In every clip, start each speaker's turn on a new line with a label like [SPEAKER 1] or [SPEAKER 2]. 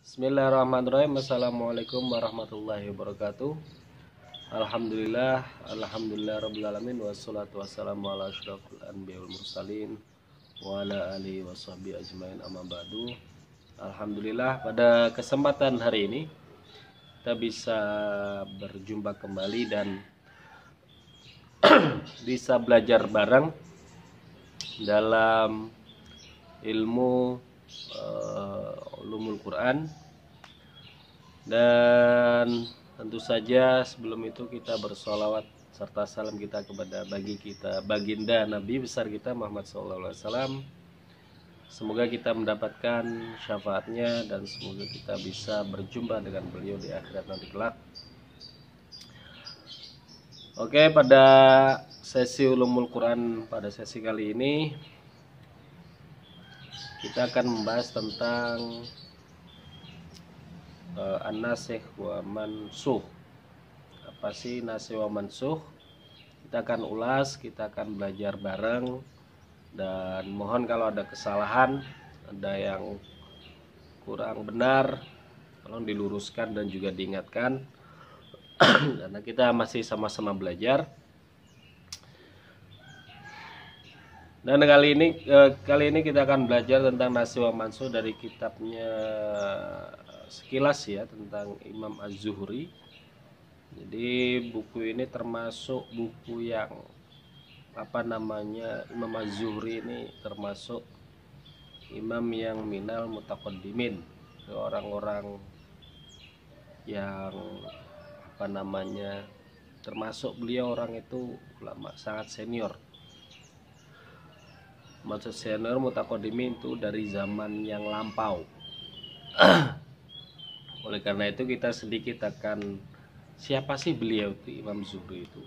[SPEAKER 1] Bismillahirrahmanirrahim. Assalamualaikum warahmatullahi wabarakatuh. Alhamdulillah rabbil alamin, wassalatu wassalamu ala asyrafil anbiya'i wal mursalin wa ala alihi washabihi ajmain, amma ba'du. Alhamdulillah, pada kesempatan hari ini kita bisa berjumpa kembali dan bisa belajar bareng dalam ilmu ulumul Quran. Dan tentu saja sebelum itu kita bersolawat serta salam kita kepada baginda Nabi besar kita Muhammad SAW. Semoga kita mendapatkan syafaatnya dan semoga kita bisa berjumpa dengan beliau di akhirat nanti kelak. Oke, pada sesi ulumul Quran pada sesi kali ini kita akan membahas tentang an-nasikh wa mansukh. Apa sih nasikh wa mansukh? Kita akan ulas, kita akan belajar bareng, dan mohon kalau ada kesalahan, ada yang kurang benar, tolong diluruskan dan juga diingatkan karena kita masih sama-sama belajar. Dan kali ini kita akan belajar tentang nasikh wa mansukh dari kitabnya sekilas ya, tentang Imam Az-Zuhri. Jadi buku ini termasuk buku yang Imam Az-Zuhri ini termasuk imam yang minal mutaqaddimin, orang-orang yang termasuk beliau orang itu ulama sangat senior. Maksud senior mutaqaddimin itu dari zaman yang lampau. Oleh karena itu kita sedikit akan siapa sih beliau itu, Imam Zuhri itu.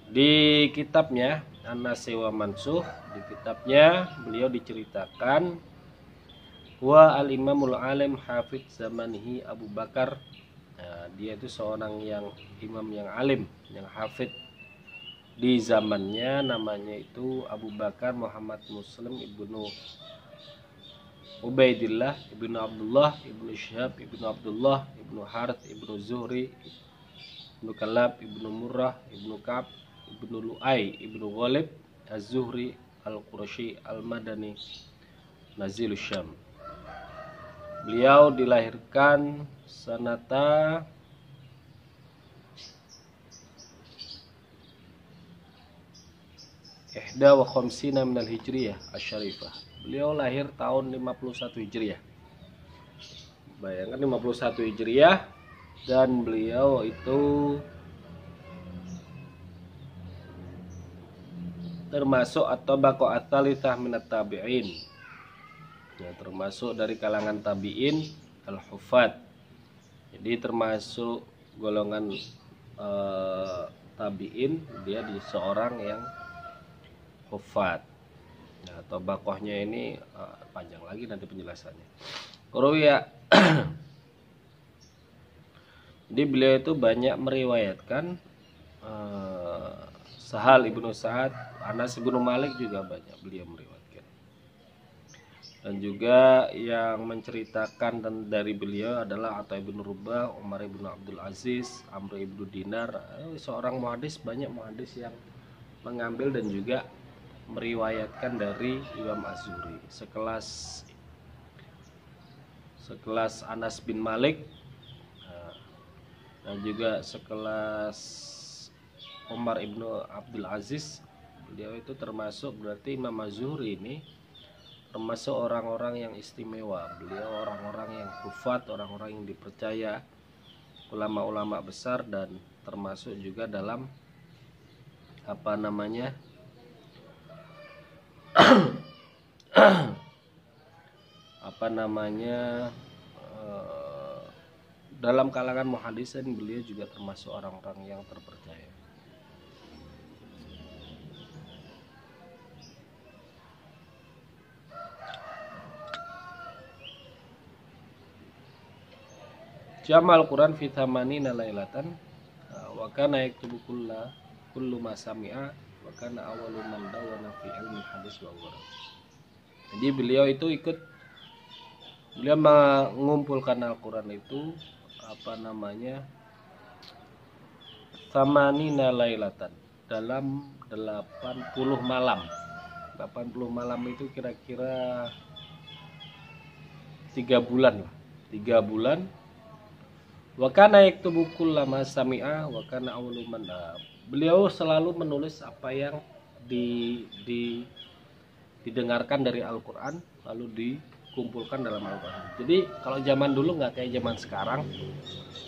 [SPEAKER 1] Di kitabnya An-Nasikh wa Mansukh, di kitabnya beliau diceritakan wa al-imamul alim hafidz zamanihi Abu Bakar. Nah, dia itu seorang imam yang alim, yang hafid di zamannya, namanya itu Abu Bakar Muhammad Muslim ibnu Ubaidillah ibnu Abdullah ibnu Syihab ibnu Abdullah ibnu Harith ibnu Zuhri ibnu Kalab ibnu Murrah ibnu Ka'ab ibnu Lu'ay ibnu Ghalib Az-Zuhri Al-Qurashi Al-Madani Nazilus Syam. Beliau dilahirkan sanata ihda wa khamsina minal hijriyah asyarifah. Beliau lahir tahun 51 Hijriah. Bayangkan 51 Hijriah, dan beliau itu termasuk at-tabaqah ats-tsalitsah minat tabi'in. Ya, termasuk dari kalangan tabi'in al-huffaz. Jadi termasuk golongan tabi'in, dia di seorang yang huffaz. Nah, tabaqahnya ini panjang lagi nanti penjelasannya. Qurawiya. Jadi beliau itu banyak meriwayatkan Sahal ibnu Sa'ad, Anas ibnu Malik juga banyak beliau meriwayatkan. Dan juga yang menceritakan dari beliau adalah Atha ibnu Rubah, Umar ibnu Abdul Aziz, Amr ibnu Dinar. Seorang muhadis, banyak muhadis yang mengambil dan juga meriwayatkan dari Imam Az-Zuhri, sekelas Anas bin Malik, dan juga sekelas Umar ibnu Abdul Aziz. Beliau itu termasuk, berarti Imam Az-Zuhri ini termasuk orang-orang yang istimewa. Beliau orang-orang yang hufat, orang-orang yang dipercaya, ulama-ulama besar, dan termasuk juga dalam dalam kalangan muhadisin beliau juga termasuk orang-orang yang terpercaya. Jamal Quran fi thamanina lailatan wa kana yaktubu kullu ma sami'a wa kana awwalu man dawana fi ilmi hadis wa ghurab. Jadi beliau itu ikut Beliau mengumpulkan Al-Quran itu apa namanya, Tsamanina lailatan, dalam 80 malam. 80 malam itu kira-kira 3 bulan lah. 3 bulan. Wa kana yaktubu kullama sami'a wa kana awwalu man. Beliau selalu menulis apa yang didengarkan dari Al-Quran, lalu dikumpulkan dalam Al-Quran. Jadi kalau zaman dulu nggak kayak zaman sekarang.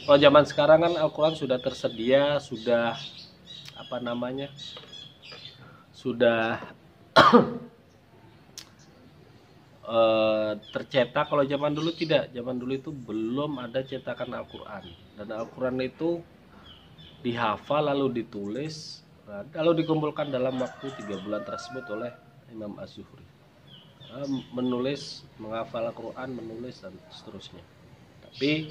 [SPEAKER 1] Kalau zaman sekarang kan Al-Quran sudah tersedia, sudah apa namanya, sudah tercetak. Kalau zaman dulu tidak. Zaman dulu itu belum ada cetakan Al-Quran, dan Al-Quran itu dihafal lalu ditulis, lalu dikumpulkan dalam waktu 3 bulan tersebut oleh Imam Az-Zuhri. Menulis, menghafal Al-Quran, menulis dan seterusnya. Tapi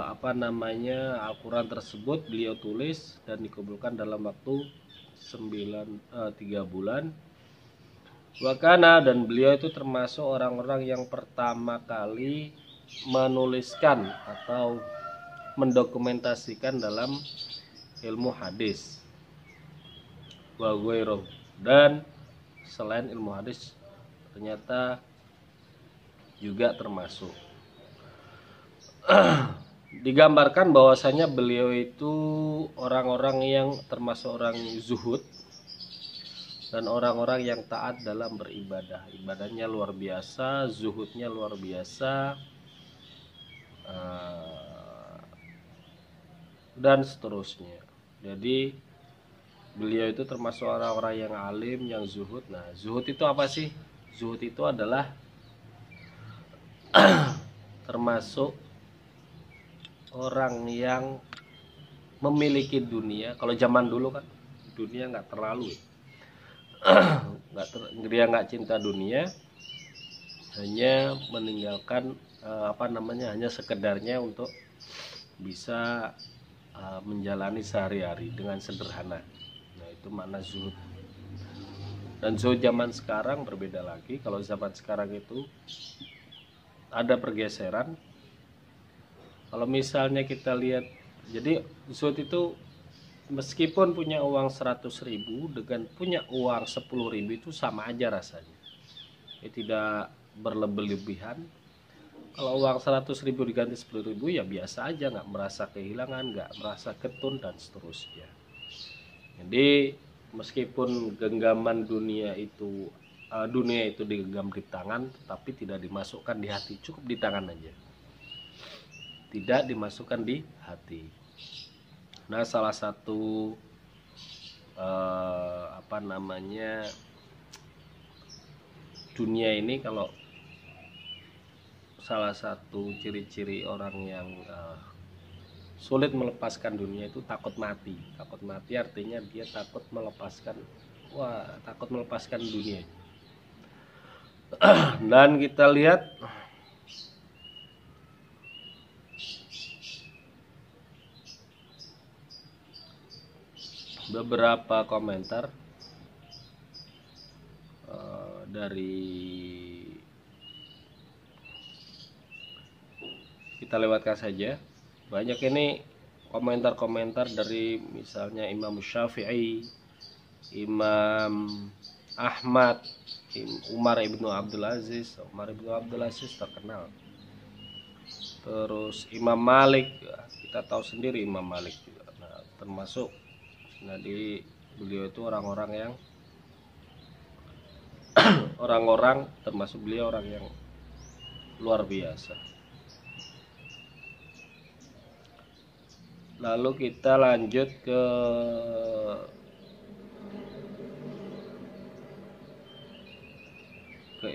[SPEAKER 1] apa namanya, Al-Quran tersebut beliau tulis dan dikumpulkan dalam waktu 3 bulan. Wakana, dan beliau itu termasuk orang-orang yang pertama kali menuliskan atau mendokumentasikan dalam ilmu hadis. Wa ghairuh, dan selain ilmu hadis ternyata juga termasuk. Digambarkan bahwasanya beliau itu orang-orang yang termasuk orang zuhud dan orang-orang yang taat dalam beribadah. Ibadahnya luar biasa, zuhudnya luar biasa, dan seterusnya. Jadi beliau itu termasuk orang-orang yang alim, yang zuhud. Nah, zuhud itu apa sih? Zuhud itu adalah termasuk orang yang memiliki dunia. Kalau zaman dulu kan dunia nggak terlalu, dia nggak cinta dunia, hanya meninggalkan hanya sekedarnya untuk bisa menjalani sehari-hari dengan sederhana. Nah, itu makna zuhud. Dan zuhud zaman sekarang berbeda lagi. Kalau zaman sekarang itu ada pergeseran. Kalau misalnya kita lihat, jadi zuhud itu meskipun punya uang 100.000 dengan punya uang 10.000 itu sama aja rasanya. Tidak berlebih-lebihan. Kalau uang 100.000 diganti 10.000 ya biasa aja, nggak merasa kehilangan, nggak merasa ketun dan seterusnya. Jadi meskipun genggaman dunia itu digenggam di tangan, tetapi tidak dimasukkan di hati, cukup di tangan aja, tidak dimasukkan di hati. Nah, salah satu dunia ini, kalau salah satu ciri-ciri orang yang sulit melepaskan dunia itu takut mati. Takut mati artinya dia takut melepaskan dunia. Dan kita lihat beberapa komentar kita lewatkan saja. Banyak ini komentar-komentar dari misalnya Imam Syafi'i, Imam Ahmad, Umar ibnu Abdul Aziz terkenal. Terus Imam Malik, kita tahu sendiri Imam Malik juga. Nah, termasuk beliau itu termasuk beliau orang yang luar biasa. Lalu kita lanjut ke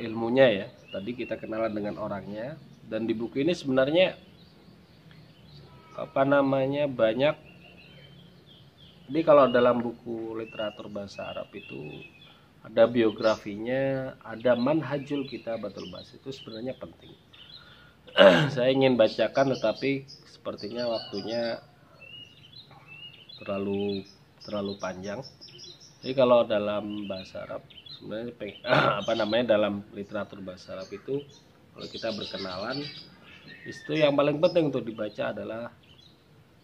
[SPEAKER 1] ilmunya ya. Tadi kita kenalan dengan orangnya, dan di buku ini sebenarnya banyak. Jadi kalau dalam buku literatur bahasa Arab itu ada biografinya, ada manhajul kitabatul bahasa, itu sebenarnya penting. Saya ingin bacakan, tetapi sepertinya waktunya terlalu panjang. Jadi kalau dalam bahasa Arab sebenarnya dalam literatur bahasa Arab itu Kalau kita berkenalan, itu yang paling penting untuk dibaca adalah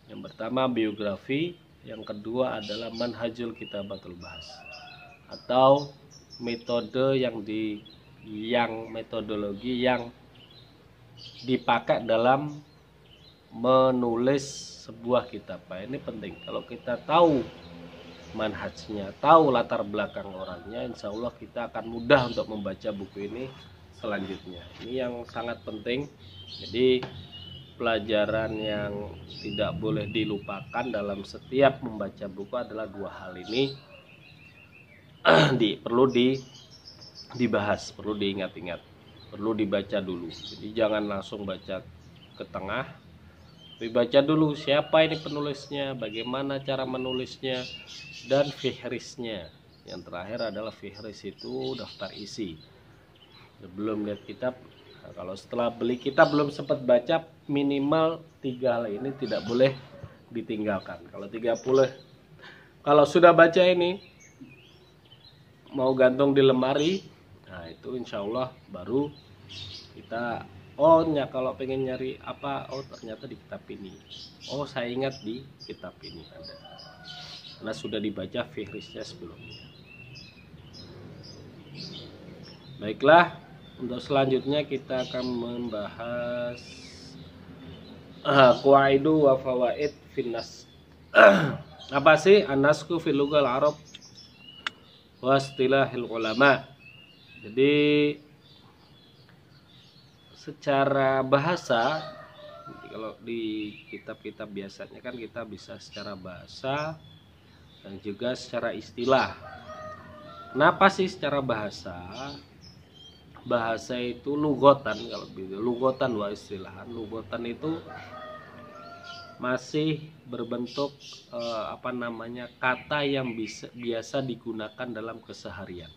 [SPEAKER 1] yang pertama biografi, yang kedua adalah manhajul kitabatul bahas atau metode metodologi yang dipakai dalam menulis sebuah kitab. Nah, ini penting. Kalau kita tahu manhajnya, tahu latar belakang orangnya, insya Allah kita akan mudah untuk membaca buku ini selanjutnya. Ini yang sangat penting. Jadi pelajaran yang tidak boleh dilupakan dalam setiap membaca buku adalah dua hal ini. Perlu dibahas, perlu diingat-ingat, perlu dibaca dulu. Jadi jangan langsung baca ke tengah, tapi baca dulu siapa ini penulisnya, bagaimana cara menulisnya, dan fihrisnya. Yang terakhir adalah fihris, itu daftar isi. Belum lihat kitab, nah, kalau setelah beli kitab belum sempat baca, minimal 3 hal ini tidak boleh ditinggalkan. Kalau sudah baca ini mau gantung di lemari, nah itu insya Allah baru kita kalau pengen nyari apa, ternyata di kitab ini, saya ingat di kitab ini ada, karena sudah dibaca fihrisnya sebelumnya. Baiklah, untuk selanjutnya kita akan membahas qawaidu wa fawaid finnas. Apa sih an-nasku fil lughal arab wa istilahil ulama? Jadi secara bahasa, kalau di kitab-kitab biasanya kan kita bisa secara bahasa dan juga secara istilah. Kenapa sih secara bahasa? Bahasa itu lugotan, kalau lugotan wa istilahan. Lugotan itu masih berbentuk kata yang biasa digunakan dalam keseharian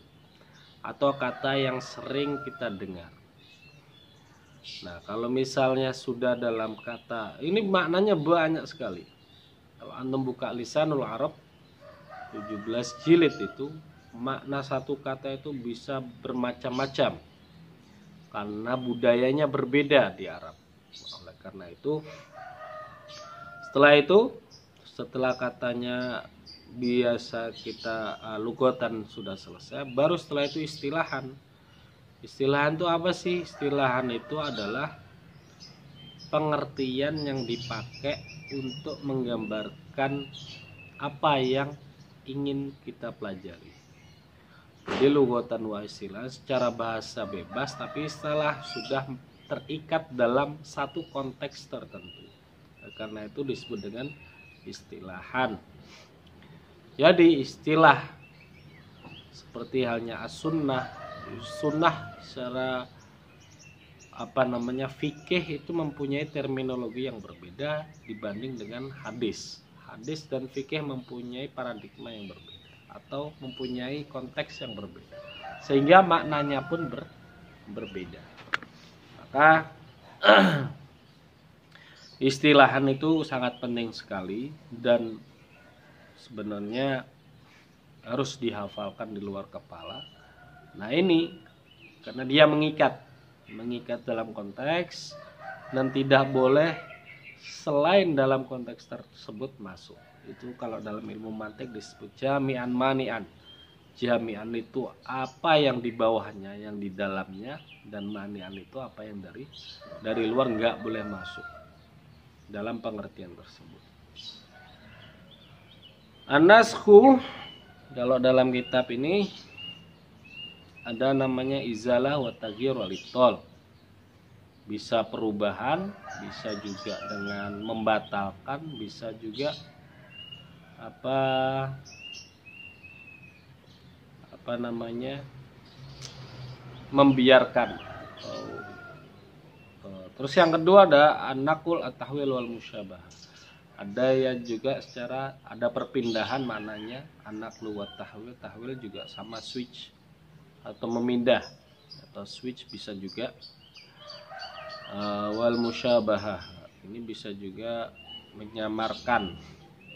[SPEAKER 1] atau kata yang sering kita dengar. Nah, kalau misalnya sudah dalam kata ini, maknanya banyak sekali. Kalau antum buka Lisanul Arab 17 jilid, itu makna satu kata itu bisa bermacam-macam karena budayanya berbeda di Arab. Oleh karena itu, setelah katanya biasa kita lugotan sudah selesai, baru setelah itu istilahan. Istilahan itu apa sih? Istilahan itu adalah pengertian yang dipakai untuk menggambarkan apa yang ingin kita pelajari. Jadi lugotan wa istilah secara bahasa bebas, tapi istilah sudah terikat dalam satu konteks tertentu. Karena itu disebut dengan istilahan. Jadi istilah seperti halnya as-sunnah, sunnah secara fikih itu mempunyai terminologi yang berbeda dibanding dengan hadis. Hadis dan fikih mempunyai paradigma yang berbeda atau mempunyai konteks yang berbeda, sehingga maknanya pun berbeda. Maka istilahan itu sangat penting sekali dan sebenarnya harus dihafalkan di luar kepala. Nah, ini karena dia mengikat dalam konteks dan tidak boleh selain dalam konteks tersebut masuk. Itu kalau dalam ilmu mantik disebut jami'an mani'an. Jami'an itu apa yang di bawahnya, yang di dalamnya, dan mani'an itu apa yang dari luar nggak boleh masuk dalam pengertian tersebut. An-naskhu, kalau dalam kitab ini ada namanya izalah wa taghyir wal ibtal. Bisa perubahan, bisa juga dengan membatalkan, bisa juga membiarkan. Terus yang kedua ada an-naqul at-tahwil wal musyabah. Ada yang juga ada perpindahan maknanya, an-naqlu wat tahwil. Tahwil juga sama switch atau memindah, atau switch bisa juga. Wal musyabahah, ini bisa juga menyamarkan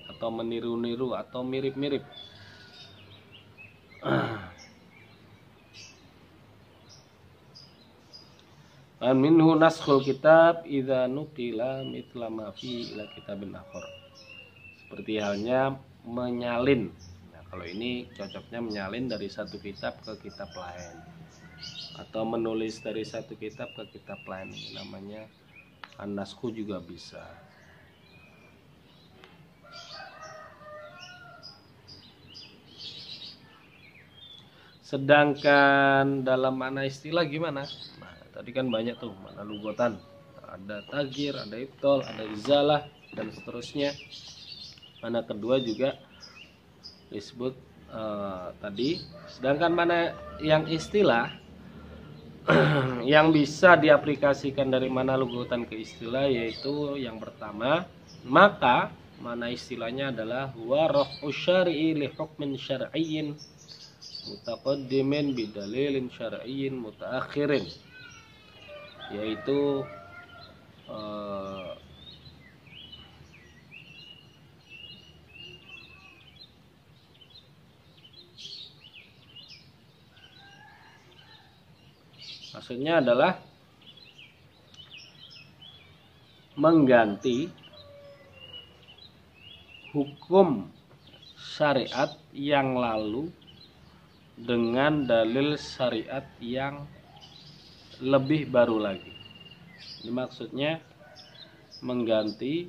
[SPEAKER 1] atau meniru-niru atau mirip-mirip. minhu naskhul kitab idza nuqila mithla ma fi ila kitabin akhar. Seperti halnya menyalin. Nah, kalau ini cocoknya menyalin dari satu kitab ke kitab lain, atau menulis dari satu kitab ke kitab lain. Ini namanya an-naskhu juga bisa. Sedangkan dalam makna istilah gimana? Nah, tadi kan banyak tuh makna lugotan. Ada taghir, ada ibtal, ada izalah, dan seterusnya. Makna kedua juga disebut tadi. Sedangkan mana yang istilah yang bisa diaplikasikan dari mana lugotan ke istilah, yaitu yang pertama, maka mana istilahnya adalah huwa raf'u syar'i li hukmin syar'iyyin mutaqaddimin bidalilin syar'iyyin mutaakhirin, yaitu maksudnya adalah mengganti hukum syariat yang lalu dengan dalil syariat yang lebih baru lagi. Ini maksudnya mengganti,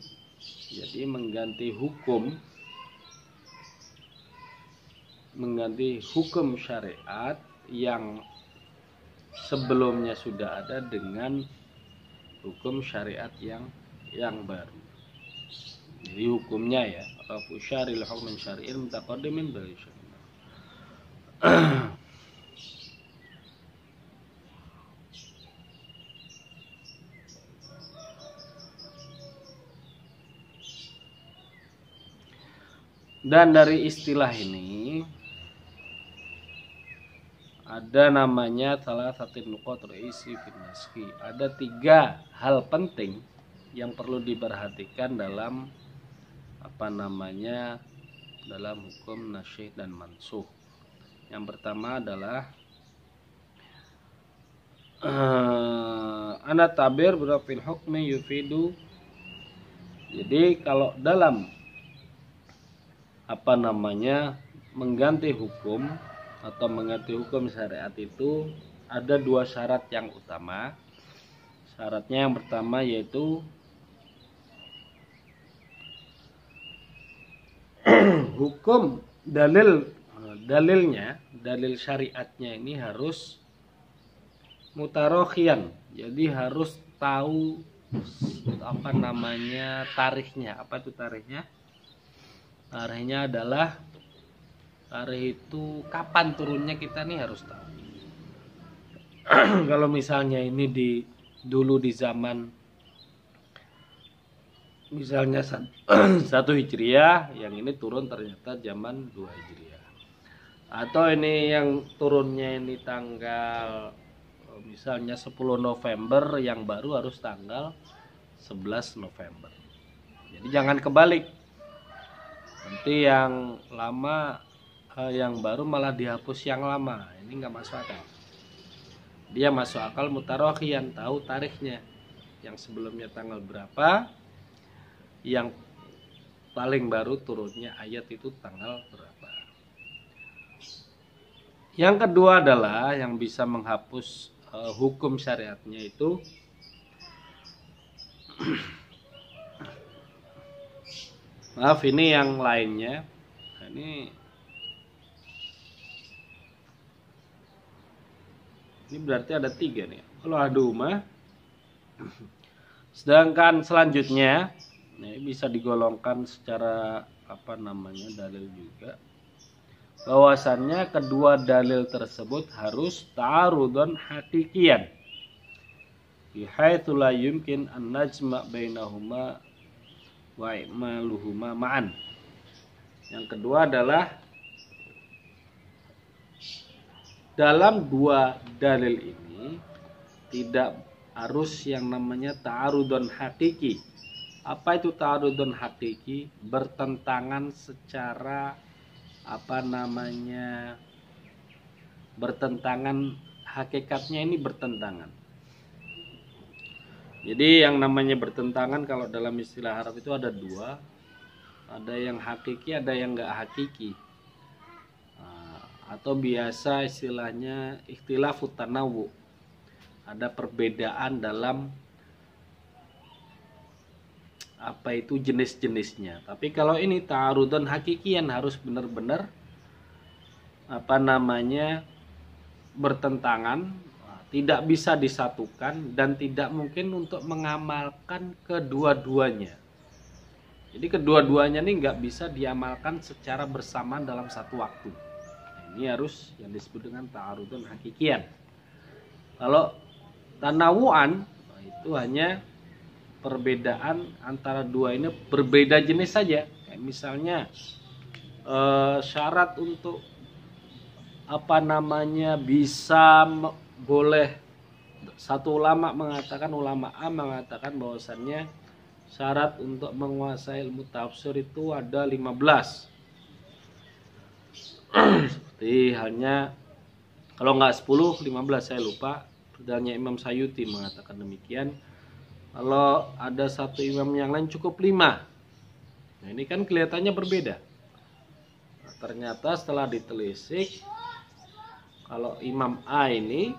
[SPEAKER 1] jadi mengganti hukum syariat yang sebelumnya sudah ada dengan hukum syariat yang baru. Jadi hukumnya ya, rafu syar'il hukmin syar'iyyin mutaqaddimin bil syariat. Dan dari istilah ini ada namanya salah satu nuqat raisi fil naskhi. Ada 3 hal penting yang perlu diperhatikan dalam dalam hukum naskh dan mansukh. Yang pertama adalah ana tabir berfil hukmi yufidu. Jadi kalau dalam mengganti hukum atau mengganti hukum syariat itu ada 2 syarat yang utama. Syaratnya yang pertama yaitu hukum dalil syariatnya ini harus mutarokhian, jadi harus tahu tarikhnya. Apa itu tarikhnya? Tarikhnya adalah tarikh itu kapan turunnya, kita nih harus tahu. Kalau misalnya ini dulu di zaman misalnya 1 Hijriah, yang ini turun ternyata zaman 2 Hijriah. Atau ini yang turunnya ini tanggal misalnya 10 November, yang baru harus tanggal 11 November. Jadi jangan kebalik. Nanti yang lama yang baru malah dihapus yang lama. Ini nggak masuk akal. Dia masuk akal mutarokhian, tahu tarikhnya. Yang sebelumnya tanggal berapa, yang paling baru turunnya ayat itu tanggal berapa. Yang kedua adalah yang bisa menghapus hukum syariatnya itu maaf, ini yang lainnya. Nah, ini berarti ada 3 nih. Kalau aduma. Sedangkan selanjutnya ini bisa digolongkan secara dalil juga. Bahwasannya kedua dalil tersebut harus ta'arudun hakikian. Bihaitsu la yumkin an najma' bainahuma wa i'maluhuma ma'an. Yang kedua adalah dalam 2 dalil ini tidak harus yang namanya ta'arudun hakiki. Apa itu ta'arudun hakiki? Bertentangan secara bertentangan, hakikatnya ini bertentangan. Jadi yang namanya bertentangan kalau dalam istilah Arab itu ada dua, ada yang hakiki, ada yang nggak hakiki. Atau biasa istilahnya ikhtilafut tanawu. Ada perbedaan dalam apa itu jenis-jenisnya. Tapi kalau ini ta'arudun hakikian harus benar-benar apa namanya bertentangan, tidak bisa disatukan dan tidak mungkin untuk mengamalkan kedua-duanya. Jadi kedua-duanya ini nggak bisa diamalkan secara bersamaan dalam satu waktu. Nah, ini harus yang disebut dengan ta'arudun hakikian. Kalau tanawuan itu hanya perbedaan antara dua ini berbeda jenis saja. Kayak misalnya syarat untuk apa namanya bisa boleh, satu ulama mengatakan, ulama A mengatakan bahwasannya syarat untuk menguasai ilmu tafsir itu ada 15. Seperti halnya kalau nggak 10, 15 saya lupa. Pedalnya Imam Sayuti mengatakan demikian. Kalau ada satu imam yang lain cukup 5. Nah ini kan kelihatannya berbeda. Nah, ternyata setelah ditelisik, kalau Imam A ini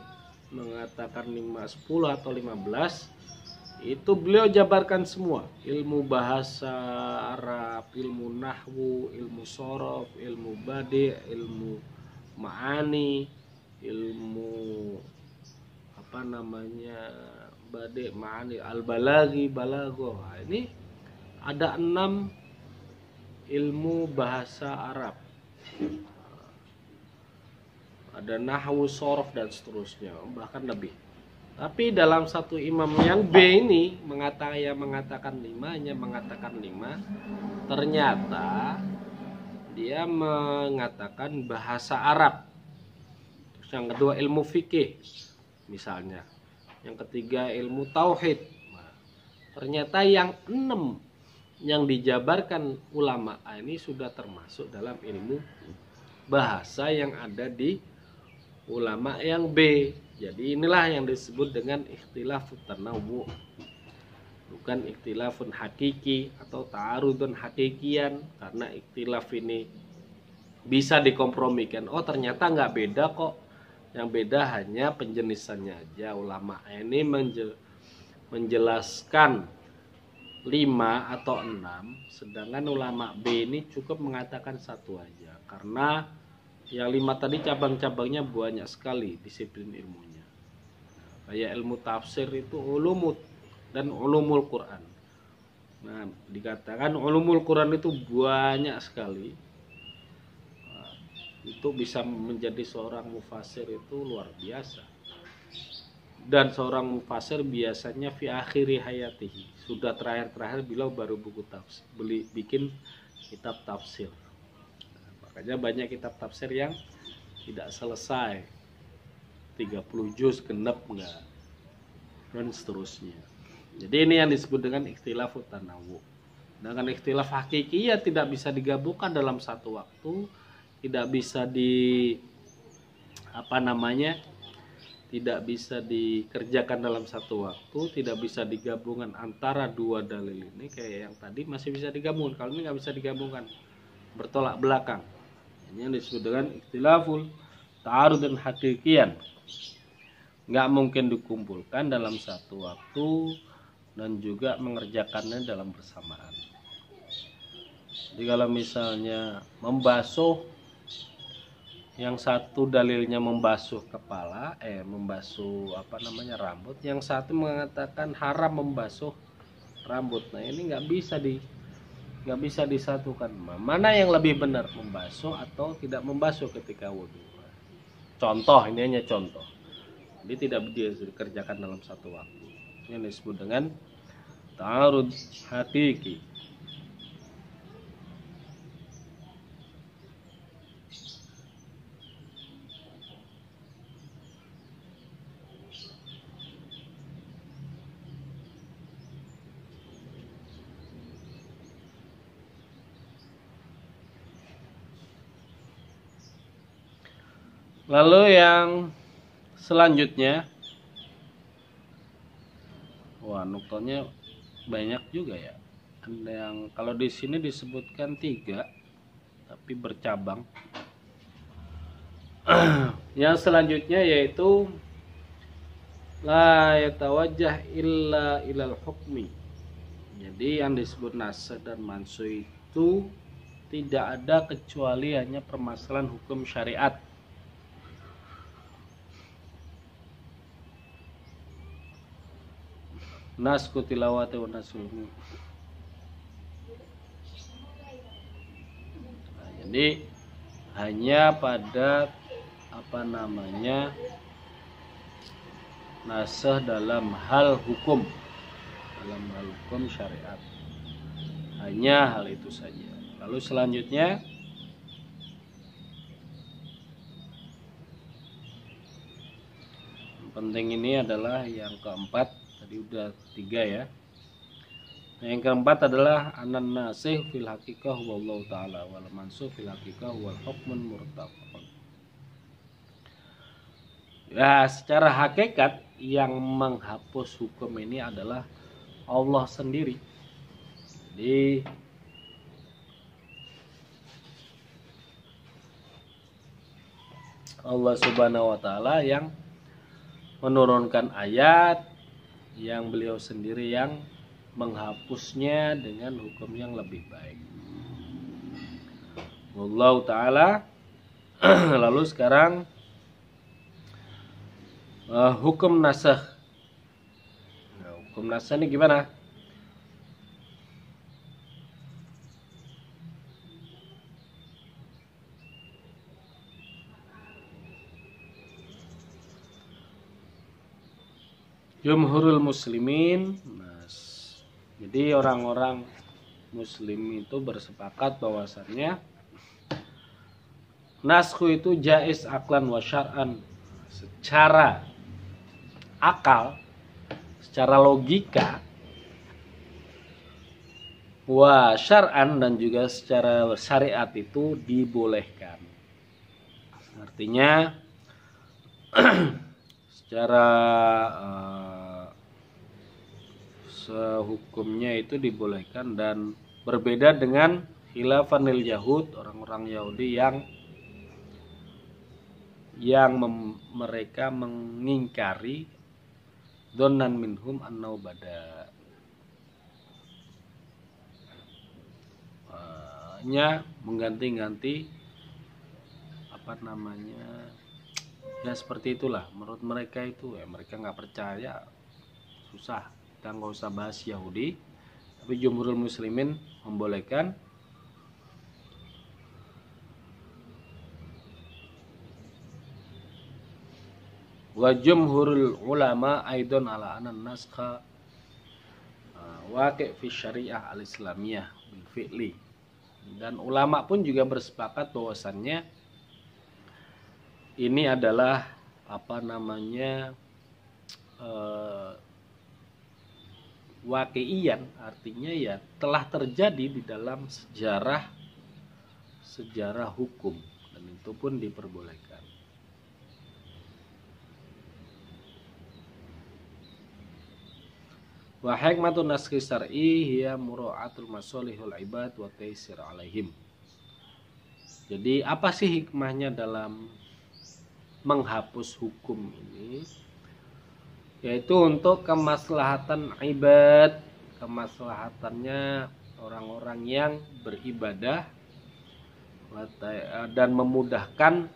[SPEAKER 1] mengatakan 5, 10 atau 15, itu beliau jabarkan semua. Ilmu bahasa Arab, ilmu nahwu, ilmu sorof, ilmu badi, ilmu ma'ani, ilmu apa namanya badi, ma'ani, al-balaghi, balaghah. Nah, ini ada 6 ilmu bahasa Arab. Ada nahwu, sorof dan seterusnya, bahkan lebih. Tapi dalam satu imam yang B ini mengatakan 5, hanya mengatakan 5, ternyata dia mengatakan bahasa Arab. Terus yang kedua ilmu fikih misalnya. Yang ketiga ilmu tauhid. Nah, ternyata yang 6 yang dijabarkan ulama ini sudah termasuk dalam ilmu bahasa yang ada di ulama yang B. Jadi inilah yang disebut dengan ikhtilafut tanawwu, bukan ikhtilafun hakiki atau ta'arudun hakikian. Karena ikhtilaf ini bisa dikompromikan. Oh ternyata nggak beda kok, yang beda hanya penjenisannya aja. Ulama ini menjelaskan 5 atau 6, sedangkan ulama B ini cukup mengatakan 1 aja. Karena yang 5 tadi cabang-cabangnya banyak sekali disiplin ilmunya. Kayak ilmu tafsir itu ulumut dan ulumul Quran. Nah, dikatakan ulumul Quran itu banyak sekali. Nah, itu bisa menjadi seorang mufasir itu luar biasa. Dan seorang mufasir biasanya fi akhiri hayatihi, sudah terakhir beliau baru buku tafsir, bikin kitab tafsir. Makanya banyak kitab tafsir yang tidak selesai, 30 juz genep enggak, dan seterusnya. Jadi ini yang disebut dengan ikhtilafut tanawwu. Dengan ikhtilaf hakiki ya tidak bisa digabungkan dalam satu waktu, tidak bisa tidak bisa dikerjakan dalam satu waktu, tidak bisa digabungkan antara dua dalil ini. Kayak yang tadi masih bisa digabungkan, kalau ini nggak bisa digabungkan, bertolak belakang. Ini yang disebut dengan ikhtilaful ta'arud dan hakikian. Nggak mungkin dikumpulkan dalam satu waktu dan juga mengerjakannya dalam bersamaan. Jadi kalau misalnya membasuh, yang satu dalilnya membasuh kepala, membasuh rambut, yang satu mengatakan haram membasuh rambut. Nah ini nggak bisa disatukan. Mana yang lebih benar, membasuh atau tidak membasuh ketika wudhu? Contoh, ini hanya contoh. Jadi tidak dikerjakan dalam satu waktu. Ini disebut dengan ta'arud hakiki. Lalu yang selanjutnya Wah, nuktanya banyak juga ya. Ada yang kalau di sini disebutkan 3 tapi bercabang. Yang selanjutnya yaitu la yatawajjah illa ilal hukmi. Jadi yang disebut nasikh dan mansukh itu tidak ada kecuali hanya permasalahan hukum syariat. Nasku tilawati wa nasulmu. Nah, jadi hanya pada nasikh dalam hal hukum syariat, hanya hal itu saja. Lalu selanjutnya yang penting ini adalah yang keempat, tadi udah 3 ya. Nah, yang keempat adalah anan nasikh fil haqiqah wallahu taala wal mansukh fil haqiqah wal hukmun murtafaqun. Ya, secara hakikat yang menghapus hukum ini adalah Allah sendiri. Jadi Allah Subhanahu wa taala yang menurunkan ayat, yang beliau sendiri yang menghapusnya dengan hukum yang lebih baik. Wallahu taala. Lalu sekarang hukum nasikh. Nah, hukum nasikh ini gimana? Jumhurul muslimin, jadi orang-orang muslim itu bersepakat bahwasannya naskhu itu jaiz aklan wa syar'an, secara akal, secara logika, wa syar'an, dan juga secara syariat itu dibolehkan. Artinya secara sehukumnya itu dibolehkan, dan berbeda dengan khilafanil Yahud, orang-orang Yahudi yang mereka mengingkari donan minhum annau bada, nya mengganti-ganti ya seperti itulah. Menurut mereka itu mereka nggak percaya, susah, kita nggak usah bahas Yahudi. Tapi jumhurul muslimin membolehkan. Wa jumhurul ulama aidon ala anan naskha waqi' fi syariah al-islamiyah bil fi'li. Dan ulama pun juga bersepakat bahwasannya ini adalah waqi'iyan, artinya ya telah terjadi di dalam sejarah hukum, dan itu pun diperbolehkan. Wa hikmatun naskhi syar'i hiya mura'atul masalihul ibad wa taysir alaihim. Jadi apa sih hikmahnya dalam menghapus hukum ini? Yaitu untuk kemaslahatan ibad, kemaslahatannya orang-orang yang beribadah, dan memudahkan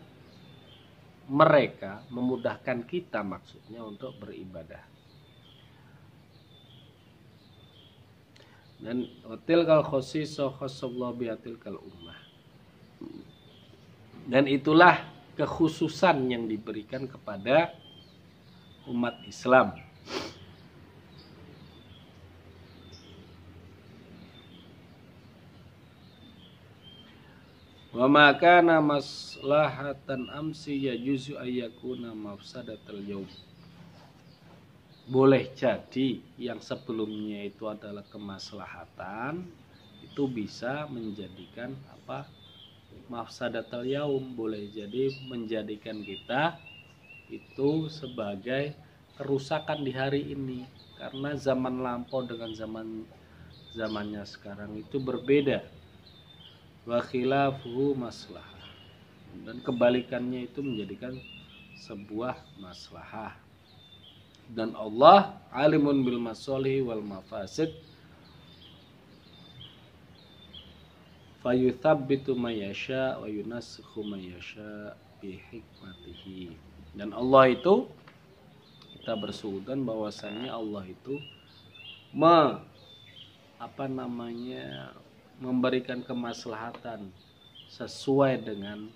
[SPEAKER 1] mereka, memudahkan kita maksudnya untuk beribadah. Dan tilkal khosisah khossallahu bihatilkal ummah. Dan itulah kekhususan yang diberikan kepada umat Islam. Wa ma kana maslahatan amsi yajuzu ayyakuna mafsadatal yaum. Boleh jadi yang sebelumnya itu adalah kemaslahatan, itu bisa menjadikan mafsadatal yaum, boleh jadi menjadikan kita itu sebagai kerusakan di hari ini, karena zaman lampau dengan zamannya sekarang itu berbeda. Wa khilafuhu maslahah, dan kebalikannya itu menjadikan sebuah maslahah. Dan Allah alimun bil masalih wal mafasid, fayuthabbitu may yasha wa yunassikhu may yasha bi hikmatihi. Dan Allah itu, kita bersuudzon bahwasannya Allah itu memberikan kemaslahatan sesuai dengan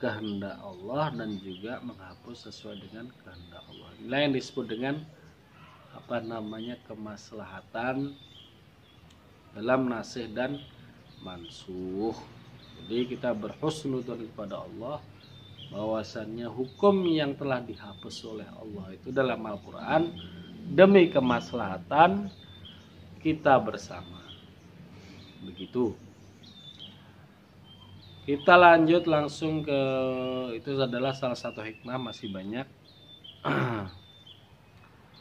[SPEAKER 1] kehendak Allah dan juga menghapus sesuai dengan kehendak Allah. Inilah yang disebut dengan kemaslahatan dalam nasih dan mansuh. Jadi kita berhusnudzon kepada Allah bahwasannya hukum yang telah dihapus oleh Allah itu dalam Al-Quran demi kemaslahatan kita bersama. Begitu. Kita lanjut langsung ke, itu adalah salah satu hikmah, masih banyak.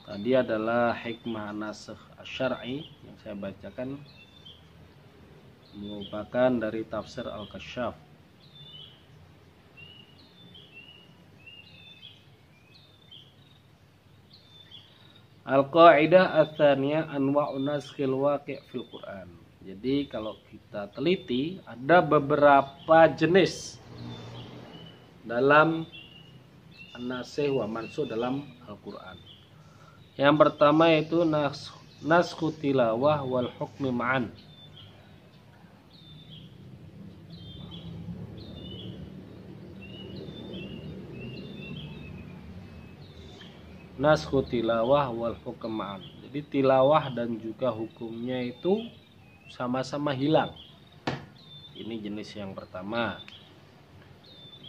[SPEAKER 1] Tadi adalah hikmah nasakh asy-syar'i yang saya bacakan, merupakan dari tafsir Al-Kasyaf. Al-qaidah ats-tsaniyah anwa'un naskhil waqi' fil Qur'an. Jadi kalau kita teliti, ada beberapa jenis dalam an-nasikh wa mansukh dalam Al-Qur'an. Yang pertama itu naskhu tilawah wal hukmi ma'an. Naskhu tilawah wal hukm ma'an. Jadi tilawah dan juga hukumnya itu sama-sama hilang. Ini jenis yang pertama.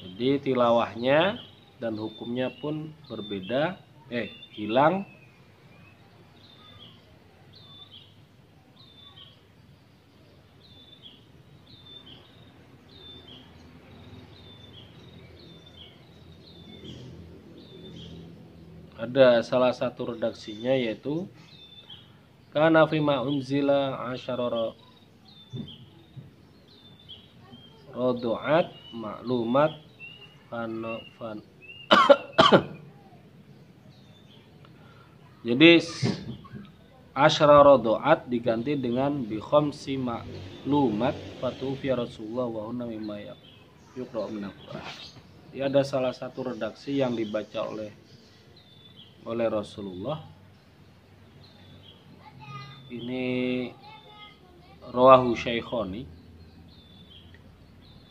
[SPEAKER 1] Jadi tilawahnya dan hukumnya pun berbeda, hilang. Ada salah satu redaksinya yaitu kana fima unzila asyara rodoat maklumat fan. Jadi asyara rodoat diganti dengan bi khamsi maklumat fatufi Rasulullah wa hunna mimma yuqra min al-Qur'an. Ini ada salah satu redaksi yang dibaca oleh Rasulullah. Ini rawahu Syaikhoni,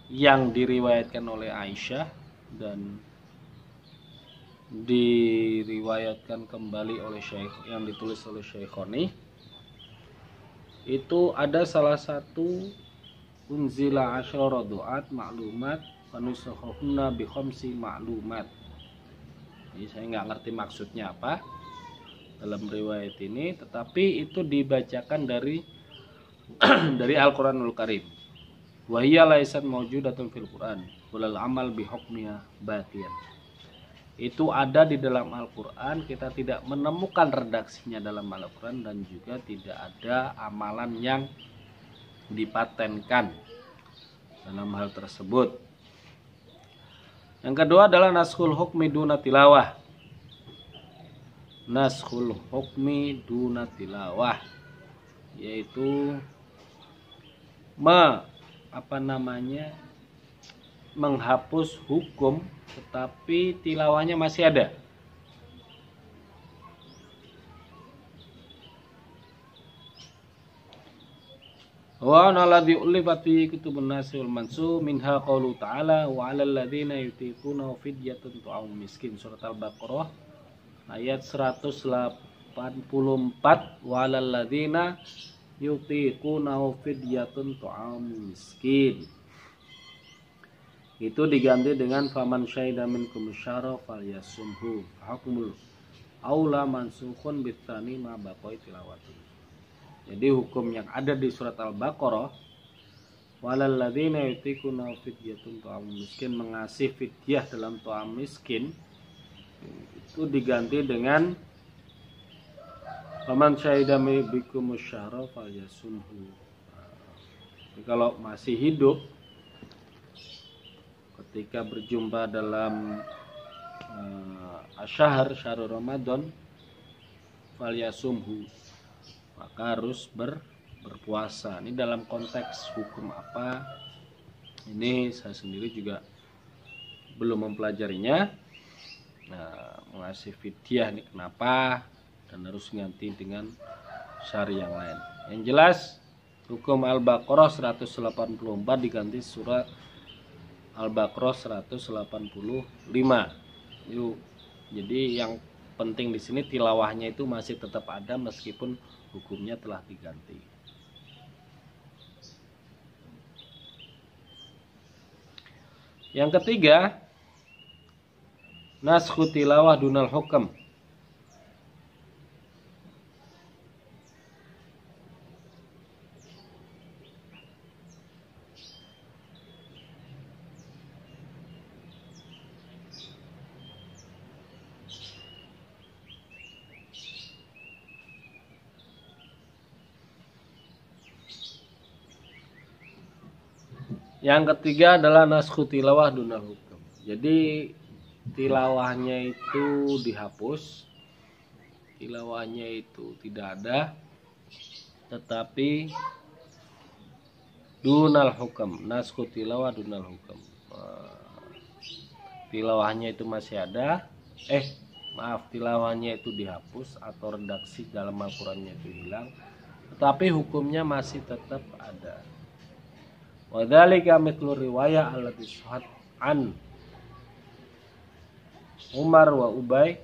[SPEAKER 1] yang diriwayatkan oleh Aisyah dan diriwayatkan kembali oleh Syekh, yang ditulis oleh Syaikhoni. Itu ada salah satu unzila asyara du'at maklumat fanusakhuna bi khamsi maklumat. Jadi saya nggak ngerti maksudnya apa dalam riwayat ini, tetapi itu dibacakan dari dari Al-Qur'anul Karim. Wa hiya laysat mawjudatun fil Qur'an walal amal bi hukmiha batiyan. Itu ada di dalam Al-Qur'an, kita tidak menemukan redaksinya dalam Al-Qur'an, dan juga tidak ada amalan yang dipatenkan dalam hal tersebut. Yang kedua adalah naskhul hukmi duna tilawah. Naskhul hukmi duna tilawah, yaitu menghapus hukum tetapi tilawahnya masih ada. Wa alladhi ulifat fi kutubun nasikh wal mansukh minha qaulu ta'ala wa 'alal ladzina yutiquna fidyatun ta'am miskin, surat Al-Baqarah ayat 184. Wa 'alal ladzina yutiquna fidyatun ta'am miskin, itu diganti dengan faman syahida minkum syahra falyasumhu, hukmul aula mansukhun bitsani ma baqai tilawati. Jadi hukum yang ada di surat Al-Baqarah, walal ladzina yutiquna fidyatun ta'am miskin, mengasih fidyah dalam ta'am miskin, itu diganti dengan Faman syahida bikum syahra falyasumhu. Kalau masih hidup ketika berjumpa dalam syahr Ramadan, falyasumhu, maka harus berpuasa. Ini dalam konteks hukum apa? Ini saya sendiri juga belum mempelajarinya. Nah, mengasih fidyah ini kenapa dan harus ganti dengan syari yang lain. Yang jelas hukum Al-Baqarah 184 diganti surat Al-Baqarah 185. Yuk. Jadi yang penting di sini tilawahnya itu masih tetap ada meskipun hukumnya telah diganti. Yang ketiga, naskhu tilawah dunal hukm. Yang ketiga adalah naskhu tilawah dunal hukum. Jadi tilawahnya itu dihapus, tilawahnya itu tidak ada, tetapi dunal hukum, naskhu tilawah dunal hukum, tilawahnya itu masih ada, tilawahnya itu dihapus atau redaksi dalam Al-Qurannya itu hilang, tetapi hukumnya masih tetap ada. Wadzalika mithlu riwayah allati sahhat an Umar wa Ubay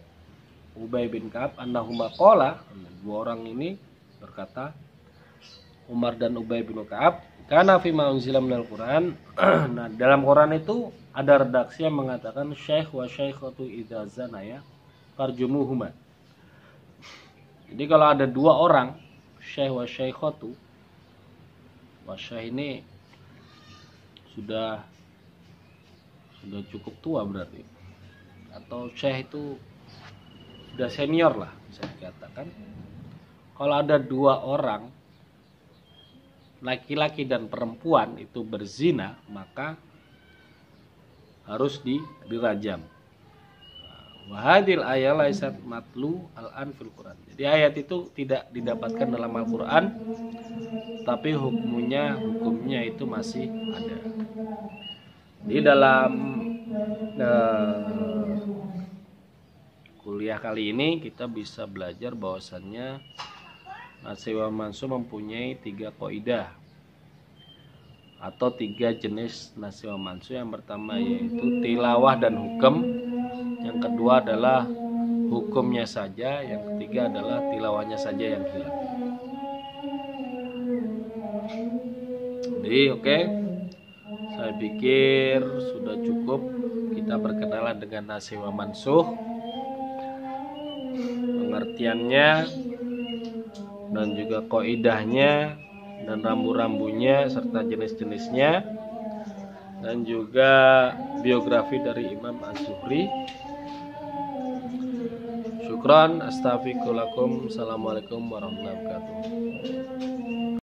[SPEAKER 1] bin Ka'ab annahuma qala, dua orang ini berkata, Umar dan Ubay bin Ka'ab, kana fi ma unzila minal Quran. Nah, dalam Quran itu ada redaksi yang mengatakan syekh wa syaikhatu idza zanaya farjumuhuma. Jadi kalau ada dua orang, syekh wa syaikhatu, wa syekh ini sudah cukup tua berarti, atau syekh itu sudah senior lah bisa dikatakan. Kalau ada dua orang laki-laki dan perempuan itu berzina, maka harus dirajam. Wahadil ayat laisat matlu al-an fil Quran. Jadi ayat itu tidak didapatkan dalam Al-Quran, tapi hukumnya itu masih ada. Di dalam kuliah kali ini kita bisa belajar bahwasannya Nasikh wal Mansukh mempunyai 3 kaidah atau 3 jenis Nasikh wal Mansukh. Yang pertama yaitu tilawah dan hukum, yang kedua adalah hukumnya saja, yang ketiga adalah tilawahnya saja yang hilang. Jadi oke. Saya pikir sudah cukup kita berkenalan dengan Nasikh wal Mansukh, pengertiannya dan juga kaidahnya dan rambu-rambunya serta jenis-jenisnya, dan juga biografi dari Imam Az-Zuhri. Syukran, astaghfirullahaladzim. Assalamualaikum warahmatullahi wabarakatuh.